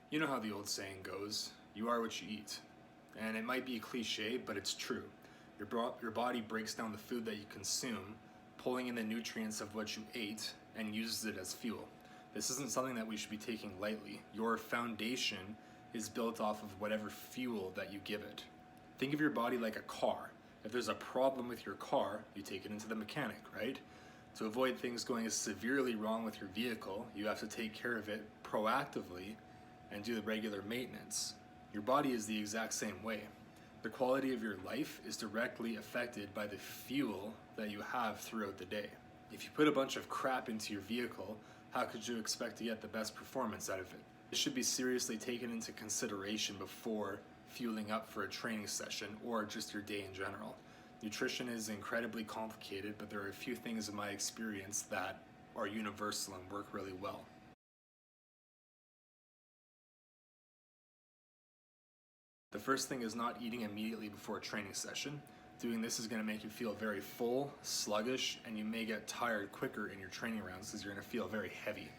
You know how the old saying goes, you are what you eat. And it might be a cliche, but it's true. Your body breaks down the food that you consume, pulling in the nutrients of what you ate, and uses it as fuel. This isn't something that we should be taking lightly. Your foundation is built off of whatever fuel that you give it. Think of your body like a car. If there's a problem with your car, you take it into the mechanic, right? To avoid things going as severely wrong with your vehicle, you have to take care of it proactively and do the regular maintenance. Your body is the exact same way. The quality of your life is directly affected by the fuel that you have throughout the day. If you put a bunch of crap into your vehicle, how could you expect to get the best performance out of it? It should be seriously taken into consideration before fueling up for a training session or just your day in general. Nutrition is incredibly complicated, but there are a few things in my experience that are universal and work really well. The first thing is not eating immediately before a training session. Doing this is going to make you feel very full, sluggish, and you may get tired quicker in your training rounds because you're going to feel very heavy.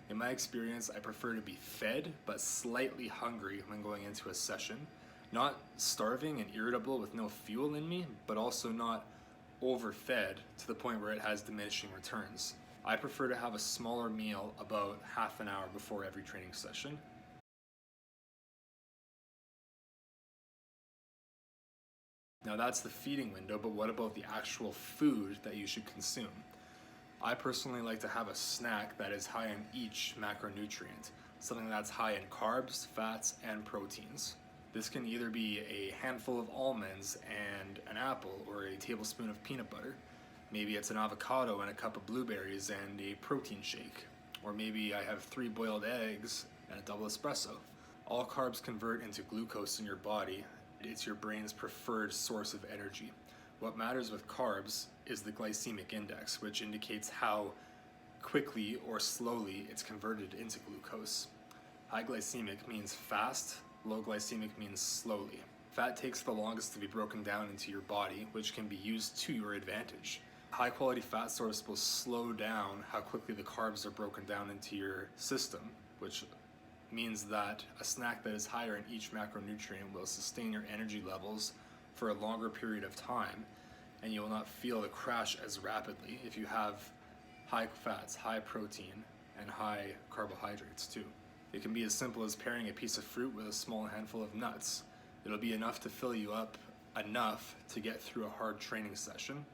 In my experience, I prefer to be fed but slightly hungry when going into a session. Not starving and irritable with no fuel in me, but also not overfed to the point where it has diminishing returns. I prefer to have a smaller meal about half an hour before every training session. Now that's the feeding window, but what about the actual food that you should consume? I personally like to have a snack that is high in each macronutrient, something that's high in carbs, fats, and proteins. This can either be a handful of almonds and an apple, or a tablespoon of peanut butter. Maybe it's an avocado and a cup of blueberries and a protein shake. Or maybe I have 3 boiled eggs and a double espresso. All carbs convert into glucose in your body. It's your brain's preferred source of energy. What matters with carbs is the glycemic index, which indicates how quickly or slowly it's converted into glucose. High glycemic means fast, low glycemic means slowly. Fat takes the longest to be broken down into your body, which can be used to your advantage. A high quality fat source will slow down how quickly the carbs are broken down into your system, which means that a snack that is higher in each macronutrient will sustain your energy levels for a longer period of time, and you will not feel the crash as rapidly if you have high fats, high protein, and high carbohydrates too. It can be as simple as pairing a piece of fruit with a small handful of nuts. It'll be enough to fill you up enough to get through a hard training session,